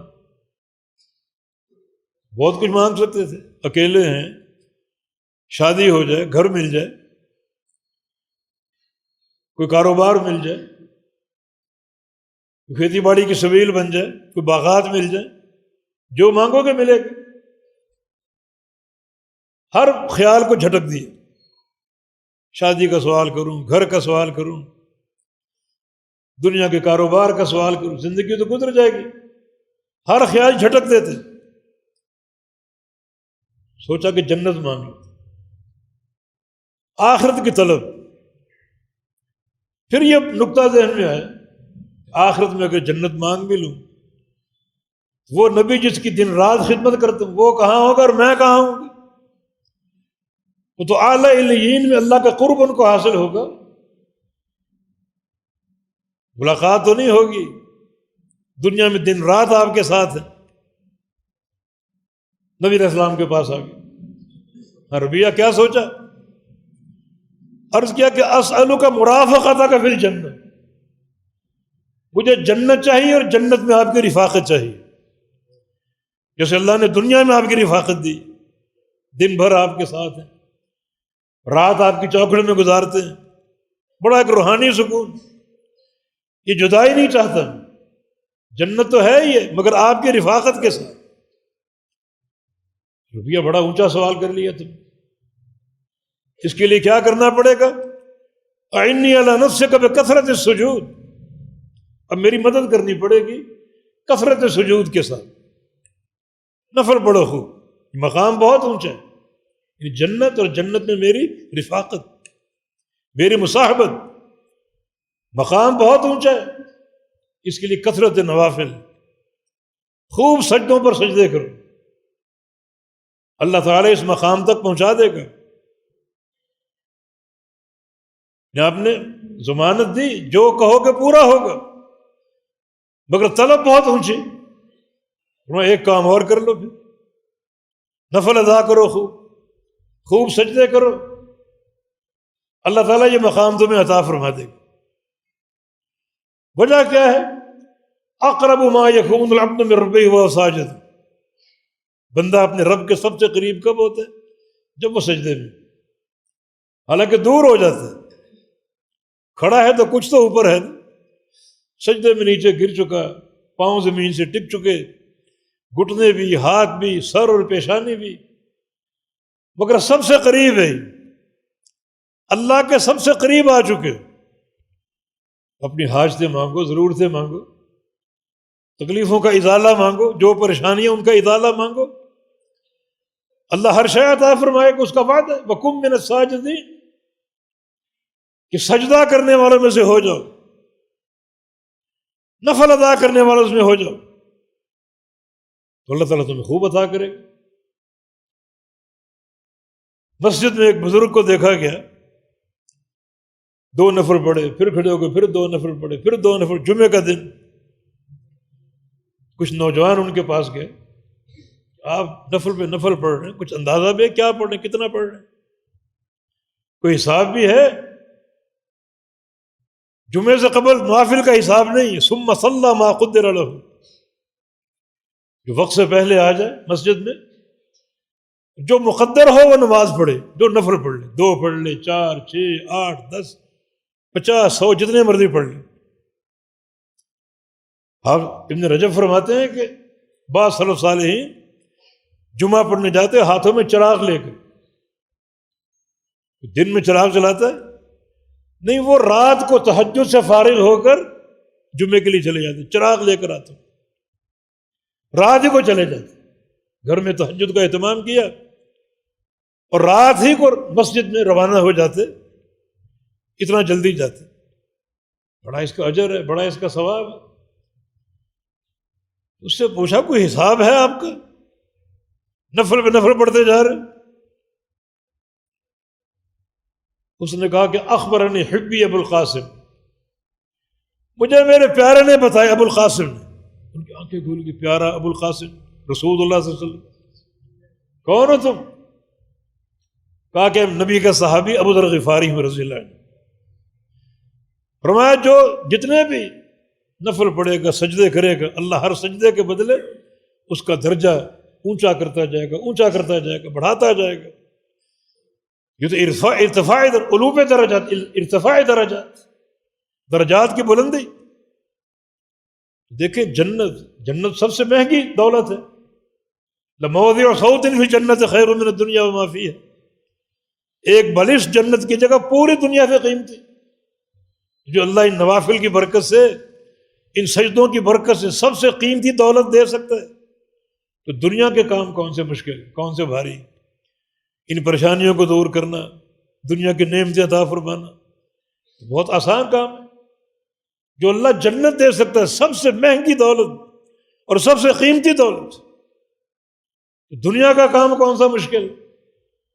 بہت کچھ مانگ سکتے تھے، اکیلے ہیں، شادی ہو جائے، گھر مل جائے، کوئی کاروبار مل جائے، کوئی کھیتی باڑی کی سبیل بن جائے، کوئی باغات مل جائے، جو مانگو گے ملے گا۔ ہر خیال کو جھٹک دیا، شادی کا سوال کروں، گھر کا سوال کروں، دنیا کے کاروبار کا سوال کروں، زندگی تو گزر جائے گی، ہر خیال جھٹک دیتے۔ سوچا کہ جنت مانگ لو، آخرت کی طلب۔ پھر یہ نقطہ ذہن میں آیا، آخرت میں اگر جنت مانگ بھی لوں، وہ نبی جس کی دن رات خدمت کرتا ہوں وہ کہاں ہوگا اور میں کہاں ہوں گا؟ وہ تو اعلیٰ علیین میں اللہ کا قرب ان کو حاصل ہوگا، ملاقات تو نہیں ہوگی۔ دنیا میں دن رات آپ کے ساتھ ہیں. نبی علیہ السلام کے پاس آ گئے. ربیہ کیا سوچا؟ عرض کیا کہ اسألک مرافقتک فی الجنہ، مجھے جنت چاہیے اور جنت میں آپ کی رفاقت چاہیے. جیسے اللہ نے دنیا میں آپ کی رفاقت دی، دن بھر آپ کے ساتھ ہیں، رات آپ کی چوکھٹ میں گزارتے ہیں، بڑا ایک روحانی سکون. یہ جدائی نہیں چاہتا، جنت تو ہے ہی ہے مگر آپ کی رفاقت کے ساتھ. ربیہ بڑا اونچا سوال کر لیا تم. اس کے لیے کیا کرنا پڑے گا؟ اعنی علی نفسک بکثرۃ السجود، اب میری مدد کرنی پڑے گی کثرت سجود کے ساتھ. نفل پڑھو خوب، مقام بہت اونچا ہے. جنت اور جنت میں میری رفاقت، میری مصاحبت، مقام بہت اونچا ہے. اس کے لیے کثرت نوافل، خوب سجدوں پر سجدے کرو، اللہ تعالی اس مقام تک پہنچا دے گا. آپ نے ضمانت دی جو کہو کہ پورا ہوگا، مگر طلب بہت اونچی. ایک کام اور کر لو، پھر نفل ادا کرو، خوب سجدے کرو، اللہ تعالیٰ یہ مقام تمہیں عطا فرما دے گا. وجہ کیا ہے؟ اقرب ما یکون العبد من ربہ وہو ساجد، بندہ اپنے رب کے سب سے قریب کب ہوتا ہے؟ جب وہ سجدے میں، حالانکہ دور ہو جاتا ہے. کھڑا ہے تو کچھ تو اوپر ہے، سجدے میں نیچے گر چکا، پاؤں زمین سے ٹک چکے، گھٹنے بھی، ہاتھ بھی، سر اور پیشانی بھی، مگر سب سے قریب ہے، اللہ کے سب سے قریب آ چکے. اپنی حاجتیں مانگو، ضرورتیں مانگو، تکلیفوں کا ازالہ مانگو، جو پریشانیاں ان کا ازالہ مانگو. اللہ ہر شے عطا فرمائے گا، اس کا وعدہ ہے. وَكُن مِّنَ السَّاجِدِينَ، کہ سجدہ کرنے والوں میں سے ہو جاؤ، نفل ادا کرنے والوں میں ہو جاؤ، تو اللہ تعالیٰ تمہیں خوب عطا کرے گا. مسجد میں ایک بزرگ کو دیکھا گیا، 2 نفل پڑھے، پھر کھڑے ہو گئے، پھر 2 نفل پڑھے، پھر 2 نفل. جمعے کا دن کچھ نوجوان ان کے پاس گئے، آپ نفل پہ نفل پڑھ رہے ہیں، کچھ اندازہ بھی ہے کیا پڑھ رہے ہیں، کتنا پڑھ رہے ہیں، کوئی حساب بھی ہے؟ جمعے سے قبل نوافل کا حساب نہیں ہے. ثم صلی ما قدر له، جو وقت سے پہلے آ جائے مسجد میں، جو مقدر ہو وہ نماز پڑھے، جو نفل پڑھ لے، 2 پڑھ لے، 4، 6، 8، 10، 50، 100، جتنے مرضی پڑھ لے. آپ ابن رجب فرماتے ہیں کہ بعض سلف صالحین جمعہ پڑھنے جاتے ہاتھوں میں چراغ لے کر. دن میں چراغ جلاتا ہے نہیں، وہ رات کو تہجد سے فارغ ہو کر جمعے کے لیے چلے جاتے، چراغ لے کر آتے، رات ہی کو چلے جاتے، گھر میں تہجد کا اہتمام کیا اور رات ہی کو مسجد میں روانہ ہو جاتے. اتنا جلدی جاتے، بڑا اس کا اجر ہے، بڑا اس کا ثواب ہے. اس سے پوچھا کوئی حساب ہے آپ کا؟ نفل پہ نفل پڑھتے جا رہے. اس نے کہا کہ اخبرنی حبی ابو القاسم، مجھے میرے پیارے نے بتایا، ابو القاسم نے. ان کی آنکھیں کھل گئی، پیارا ابو القاسم رسول اللہ صلی اللہ علیہ وسلم، کون ہو تم؟ کہا کہ نبی کا صحابی ابو ذر غفاری رضی اللہ عنہ. فرمایا جو جتنے بھی نفل پڑھے گا، سجدے کرے گا، اللہ ہر سجدے کے بدلے اس کا درجہ اونچا کرتا جائے گا، اونچا کرتا جائے گا، بڑھاتا جائے گا. یہ تو ارتفاع علوم درجات، ارتفاع درجات کی بلندی. دیکھیں جنت سب سے مہنگی دولت ہے. لموضع صوت فی جنت خیر من الدنیا وما فیہا، ایک بالش جنت کی جگہ پوری دنیا سے قیمتی. جو اللہ ان نوافل کی برکت سے، ان سجدوں کی برکت سے سب سے قیمتی دولت دے سکتا ہے، تو دنیا کے کام کون سے مشکل، کون سے بھاری؟ ان پریشانیوں کو دور کرنا، دنیا کی نعمتیں عطا فرمانا بہت آسان کام ہے. جو اللہ جنت دے سکتا ہے، سب سے مہنگی دولت اور سب سے قیمتی دولت، دنیا کا کام کون سا مشکل،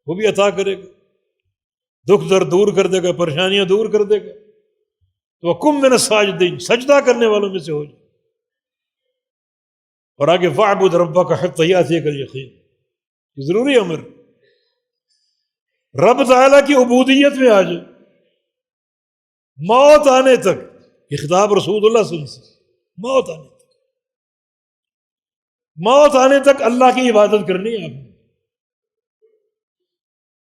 وہ بھی عطا کرے گا، دکھ درد دور کر دے گا، پریشانیاں دور کر دے گا. تو وَكُن مِّنَ السَّاجِدِينَ، سجدہ کرنے والوں میں سے ہو جائے. اور آگے فاعبد ربک حتی یاتیک الیقین، یہ ضروری امر، رب تعالیٰ کی عبودیت میں آ جائے موت آنے تک، یہ خطاب رسول اللہ صلی اللہ علیہ وسلم، موت آنے تک اللہ کی عبادت کرنی ہے آپ نے۔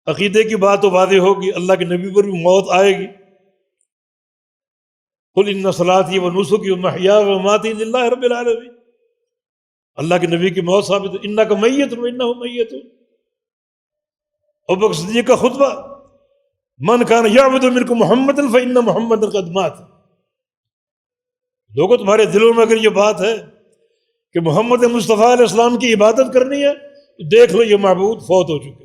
عقیدے کی بات تو واضح ہوگی، اللہ کے نبی پر بھی موت آئے گی، قل ان صلاتی و نسکی و محیائی و مماتی للہ رب العالمین، اللہ کے نبی کی موت ثابت ہے، انک میت و انہم میتون۔ ابوبکر صدیق کا خطبہ، من کان یعبد منکم محمد فإن محمد قد مات۔ لوگوں تمہارے دلوں میں اگر یہ بات ہے کہ محمد مصطفیٰ علیہ السلام کی عبادت کرنی ہے تو دیکھ لو یہ معبود فوت ہو چکے۔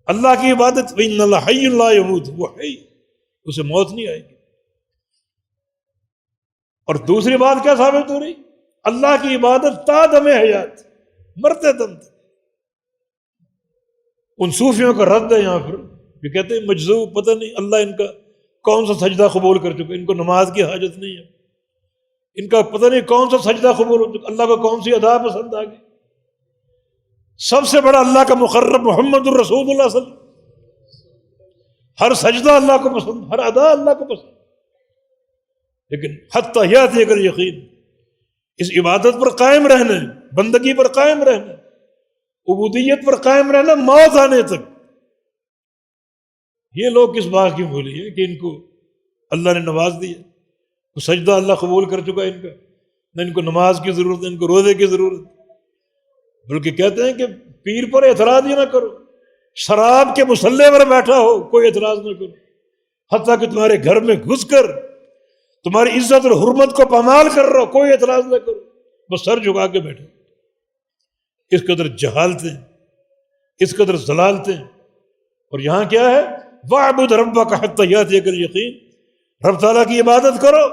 اللہ کی عبادت وَإِنَّ اللَّهَ حَيٌّ لَا يَمُوتُ، وہ حی، اسے موت نہیں آئے گی۔ اور دوسری بات کیا ثابت ہو رہی؟ اللہ کی عبادت تا دم حیات، مرتے دم تک۔ ان صوفیوں کا رد ہے یہاں پر، یہ کہتے ہیں مجذوب، پتہ نہیں اللہ ان کا کون سا سجدہ قبول کر چکا، ان کو نماز کی حاجت نہیں ہے، ان کا پتہ نہیں کون سا سجدہ قبول ہو چکا، اللہ کو کون سی ادا پسند آ گئی۔ سب سے بڑا اللہ کا مقرب محمد الرسول اللہ صلی اللہ علیہ وسلم، ہر سجدہ اللہ کو پسند، ہر ادا اللہ کو پسند، لیکن حتی یاتیک الیقین، اس عبادت پر قائم رہنا، بندگی پر قائم رہنا، عبودیت پر قائم رہنا موت آنے تک۔ یہ لوگ کس بات کی بھولی ہے کہ ان کو اللہ نے نواز دیا، وہ سجدہ اللہ قبول کر چکا ان کا، نہ ان کو نماز کی ضرورت ہے، ان کو روزے کی ضرورت، بلکہ کہتے ہیں کہ پیر پر اعتراض ہی نہ کرو، شراب کے مصلے پر بیٹھا ہو کوئی اعتراض نہ کرو، حتیٰ کہ تمہارے گھر میں گھس کر تمہاری عزت اور حرمت کو پامال کر رہا ہو کوئی اعتراض نہ کرو، بس سر جھکا کے بیٹھو۔ اس قدر جہالتیں، اس قدر ضلالتیں، اور یہاں کیا ہے؟ وَاعْبُدْ رَبَّكَ حَتَّى يَأْتِيَكَ الْيَقِينُ، رب تعالیٰ کی عبادت کرو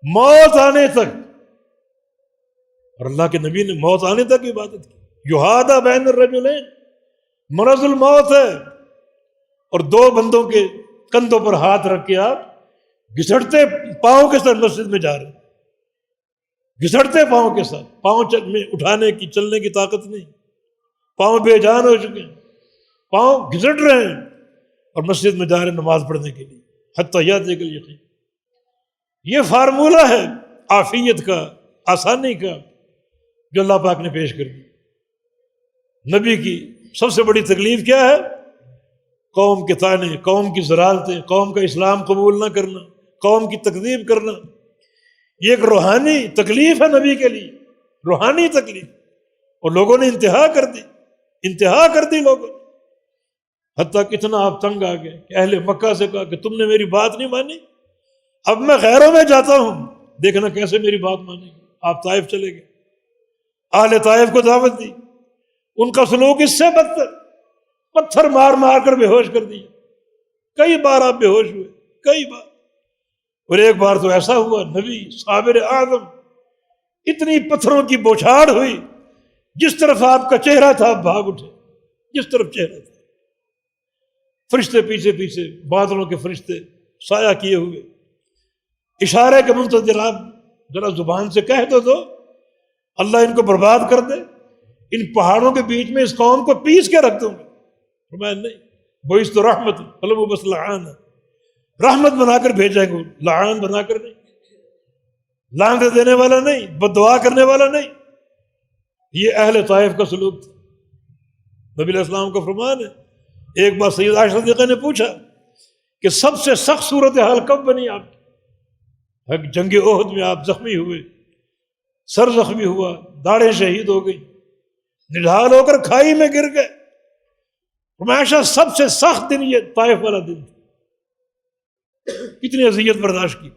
موت آنے تک۔ اور اللہ کے نبی نے موت آنے تک عبادت کی۔ یحادہ بین الرجلین، مرض الموت ہے، اور دو بندوں کے کندھوں پر ہاتھ رکھ کے آپ گھسٹتے پاؤں کے ساتھ مسجد میں جا رہے ہیں، گھسٹتے پاؤں کے ساتھ، پاؤں میں اٹھانے کی چلنے کی طاقت نہیں، پاؤں بے جان ہو چکے ہیں، پاؤں گھسٹ رہے ہیں اور مسجد میں جا رہے ہیں نماز پڑھنے کے لیے، حتی یاتیک الیقین۔ یہ فارمولہ ہے عافیت کا، آسانی کا، جو اللہ پاک نے پیش کر دی۔ نبی کی سب سے بڑی تکلیف کیا ہے؟ قوم کے طعنے، قوم کی ضلالتیں، قوم کا اسلام قبول نہ کرنا، قوم کی تکذیب کرنا، یہ ایک روحانی تکلیف ہے نبی کے لیے، روحانی تکلیف، اور لوگوں نے انتہا کر دی، انتہا کر دی لوگوں نے، حتیٰ کتنا آپ تنگ آ گئے کہ اہل مکہ سے کہا کہ تم نے میری بات نہیں مانی، اب میں غیروں میں جاتا ہوں، دیکھنا کیسے میری بات مانیں گے۔ آپ طائف چلے گئے، اہل طائف کو دعوت دی، ان کا سلوک اس سے بدتر، پتھر مار مار کر بے ہوش کر دیا، کئی بار آپ بے ہوش ہوئے، کئی بار، اور ایک بار تو ایسا ہوا نبی صابر اعظم، اتنی پتھروں کی بوچھاڑ ہوئی، جس طرف آپ کا چہرہ تھا آپ بھاگ اٹھے، جس طرف چہرہ تھا، فرشتے پیچھے پیچھے، بادلوں کے فرشتے سایہ کیے ہوئے، اشارے کے منتظر، آپ ذرا زبان سے کہہ تو دو اللہ ان کو برباد کر دے، ان پہاڑوں کے بیچ میں اس قوم کو پیس کے رکھ دوں گا۔ فرمایا نہیں، بعثت رحمت فلم بس لعان، رحمت بنا کر بھیجیں گے، لعان بنا کر نہیں، لعنت دینے والا نہیں، بد دعا کرنے والا نہیں۔ یہ اہل طائف کا سلوک تھا۔ نبی علیہ السلام کا فرمان ہے، ایک بار سید عائشہ صدیقہ نے پوچھا کہ سب سے سخت صورتحال کب بنی آپ کی؟ جنگ احد میں آپ زخمی ہوئے، سر زخمی ہوا، داڑھیں شہید ہو گئی، نڈھال ہو کر کھائی میں گر گئے۔ ہمیشہ سب سے سخت دن یہ طائف والا دن تھا، کتنی اذیت برداشت کی،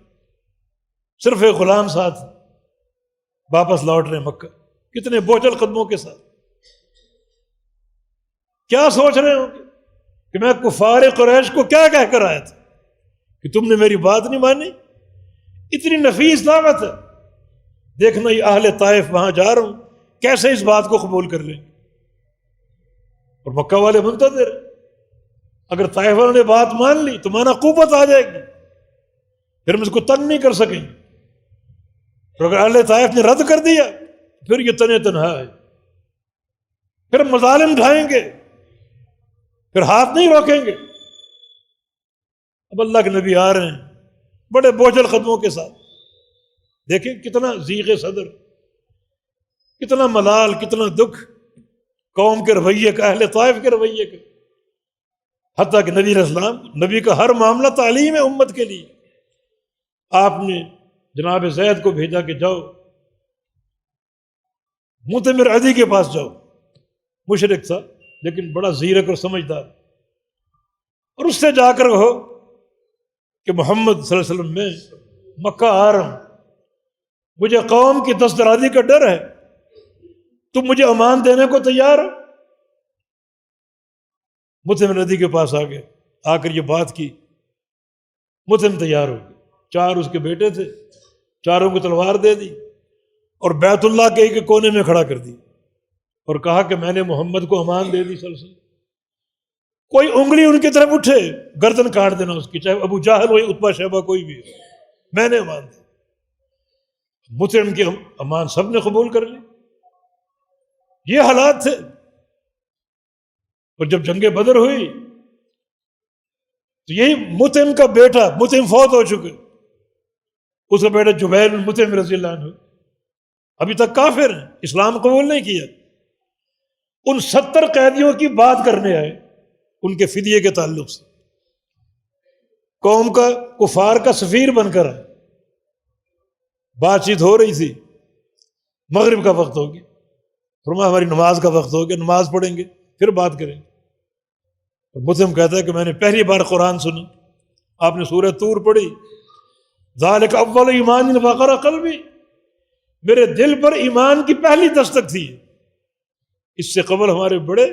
صرف ایک غلام ساتھ واپس لوٹ رہے مکہ، کتنے بوجھل قدموں کے ساتھ، کیا سوچ رہے ہوں گے کہ میں کفار قریش کو کیا کہہ کر آیا تھا کہ تم نے میری بات نہیں مانی، اتنی نفیس دعوت ہے، دیکھنا یہ اہل طائف وہاں جا رہا ہوں کیسے اس بات کو قبول کر لیں گے، اور مکہ والے منتظر، اگر طائف والوں نے بات مان لی تو مانا قوت آ جائے گی، پھر ہم اس کو تنگ نہیں کر سکیں، اور اگر اہل طائف نے رد کر دیا پھر یہ تنے تنہا ہے، پھر مظالم ڈھائیں گے، پھر ہاتھ نہیں روکیں گے۔ اب اللہ کے نبی آ رہے ہیں بڑے بوجھل قدموں کے ساتھ، دیکھیں کتنا ضیق صدر، کتنا ملال، کتنا دکھ قوم کے رویے کا، اہل طائف کے رویے کا، حتیٰ کہ نبی علیہ السلام، نبی کا ہر معاملہ تعلیم ہے امت کے لیے۔ آپ نے جناب زید کو بھیجا کہ جاؤ معتمر عدی کے پاس جاؤ، مشرک تھا لیکن بڑا زیرک اور سمجھدار، اور اس سے جا کر کہو کہ محمد صلی اللہ علیہ وسلم میں مکہ آ رہا ہوں، مجھے قوم کی دست درازی کا ڈر ہے، تم مجھے امان دینے کو تیار ہو؟ مطعم عدی کے پاس آ گئے، آ کر یہ بات کی، مطعم تیار ہو گئے، 4 اس کے بیٹے تھے، چاروں کو تلوار دے دی اور بیت اللہ کے ایک کونے میں کھڑا کر دی اور کہا کہ میں نے محمد کو امان دے دی صلی اللہ علیہ وسلم، کوئی انگلی ان کی طرف اٹھے گردن کاٹ دینا اس کی، چاہے ابو جہل ہو یا عتبہ شیبہ کوئی بھی ہو، میں نے امان دی۔ مطعم کی امان سب نے قبول کر لی۔ یہ حالات تھے۔ اور جب جنگ بدر ہوئی تو یہی مطعم کا بیٹا، مطعم فوت ہو چکے، اس کا بیٹا جبیر بن مطعم رضی اللہ عنہ ابھی تک کافر ہیں، اسلام قبول نہیں کیا، ان 70 قیدیوں کی بات کرنے آئے ان کے فدیے کے تعلق سے، قوم کا کفار کا سفیر بن کر آئے، بات چیت ہو رہی تھی، مغرب کا وقت ہو گیا، فرمایا ہماری نماز کا وقت ہو گیا، نماز پڑھیں گے پھر بات کریں گے۔ مطعم کہتا ہے کہ میں نے پہلی بار قرآن سنا، آپ نے سورہ طور پڑھی، ذالک اول ایمان وقر قلبی، میرے دل پر ایمان کی پہلی دستک تھی۔ اس سے قبل ہمارے بڑے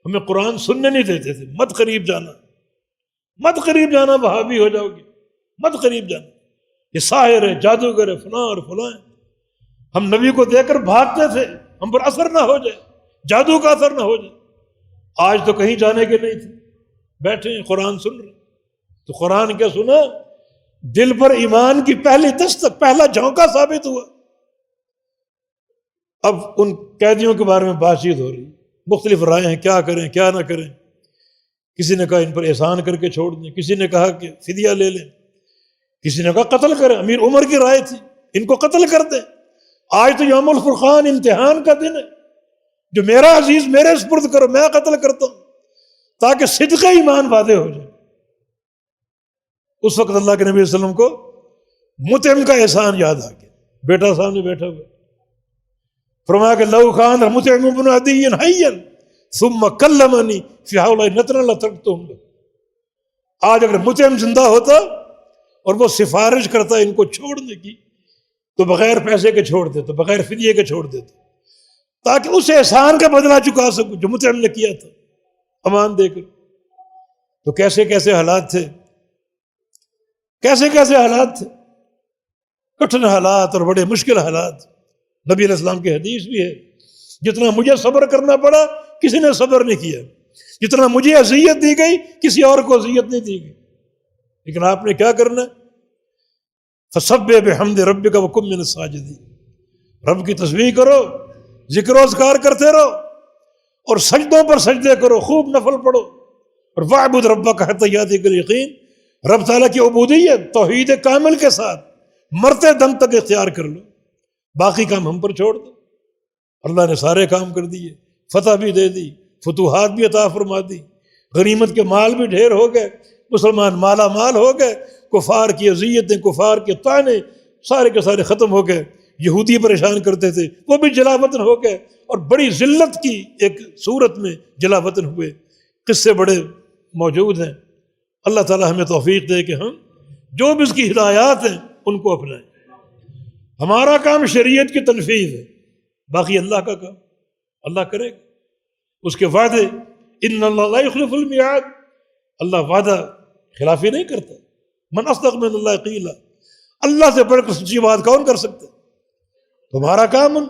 ہمیں قرآن سننے نہیں دیتے تھے، مت قریب جانا، مت قریب جانا، وہابی ہو جاؤ گے، مت قریب جانا، یہ ساحر ہے، جادوگر ہے، فلاں اور فلاں ہے۔ ہم نبی کو دیکھ کر بھاگتے تھے، ہم پر اثر نہ ہو جائے، جادو کا اثر نہ ہو جائے۔ آج تو کہیں جانے کے نہیں تھے، بیٹھے ہیں قرآن سن رہے، تو قرآن کیا سنا، دل پر ایمان کی پہلی دستک، پہلا جھونکا ثابت ہوا۔ اب ان قیدیوں کے بارے میں بات چیت ہو رہی، مختلف رائے ہیں، کیا کریں کیا نہ کریں۔ کسی نے کہا ان پر احسان کر کے چھوڑ دیں، کسی نے کہا کہ فدیہ لے لیں، کسی نے کہا قتل کریں، امیر عمر کی رائے تھی ان کو قتل کر دیں۔ آج تو یوم الفرقان امتحان کا دن ہے، جو میرا عزیز میرے سپرد کرو، میں قتل کرتا ہوں تاکہ صدق ایمان واضح ہو جائے۔ اس وقت اللہ کے نبی صلی اللہ علیہ وسلم کو مطعم کا احسان یاد آ گیا، بیٹا سامنے بیٹھا ہوا، فرمایا کہ لو کان مطعم بن عدی حیا ثم کلمنی فی ہؤلاء نتنا لترکتہم، آج اگر مطعم زندہ ہوتا اور وہ سفارش کرتا ان کو چھوڑنے کی تو بغیر پیسے کے چھوڑ دیتا، بغیر فدیے کے چھوڑ دیتا، تاکہ اس احسان کا بدلہ چکا سکوں جو مطعم نے کیا تھا امان دے کر۔ تو کیسے کیسے حالات تھے، کیسے کیسے حالات تھے، کٹھن حالات اور بڑے مشکل حالات۔ نبی علیہ السلام کی حدیث بھی ہے، جتنا مجھے صبر کرنا پڑا کسی نے صبر نہیں کیا، جتنا مجھے اذیت دی گئی کسی اور کو اذیت نہیں دی گئی۔ لیکن آپ نے کیا کرنا، فسبح بحمد ربک وکن من الساجدین، رب کی تسبیح کرو، ذکر و اذکار کرتے رہو، اور سجدوں پر سجدے کرو، خوب نفل پڑھو، اور وَاعْبُدْ رَبَّكَ حَتَّىٰ يَأْتِيَكَ الْيَقِينُ، رب تعالیٰ کی عبودیت توحید کامل کے ساتھ مرتے دم تک اختیار کر لو، باقی کام ہم پر چھوڑ دو۔ اللہ نے سارے کام کر دیے، فتح بھی دے دی، فتوحات بھی عطا فرما دی، غنیمت کے مال بھی ڈھیر ہو گئے، مسلمان مالا مال ہو گئے، کفار کی اذیتیں، کفار کے طعنے سارے کے سارے ختم ہو گئے، یہودی پریشان کرتے تھے وہ بھی جلا وطن ہو گئے، اور بڑی ذلت کی ایک صورت میں جلا وطن ہوئے۔ قصے بڑے موجود ہیں، اللہ تعالیٰ ہمیں توفیق دے کہ ہم جو بھی اس کی ہدایات ہیں ان کو اپنائیں۔ ہمارا کام شریعت کی تنفیذ ہے، باقی اللہ کا کام اللہ کرے گا، اس کے وعدے، ان اللہ لا یخلف المیعاد، اللہ وعدہ خلافی نہیں کرتا۔ من اصدق من اللہ قیلا، اللہ سے بڑھ کر سچی بات کون کر سکتا؟ تمہارا کام ان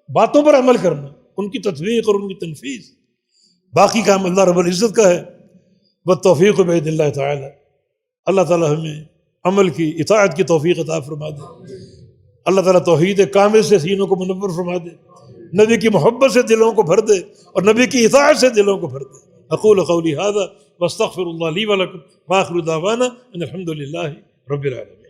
باتوں پر عمل کرنا، ان کی تطبیق اور ان کی تنفیذ، باقی کام اللہ رب العزت کا ہے۔ والتوفیق بإذن اللہ تعالی، اللہ تعالی ہمیں عمل کی اطاعت کی توفیق عطا فرما دے۔ اللہ تعالیٰ توحید کامل سے سینوں کو منور فرما دے، نبی کی محبت سے دلوں کو بھر دے، اور نبی کی اطاعت سے دلوں کو بھر دے۔ اقول قولی ھذا واستغفر اللہ لی ولکم وآخر دعوانا ان الحمد للہ رب العالمین۔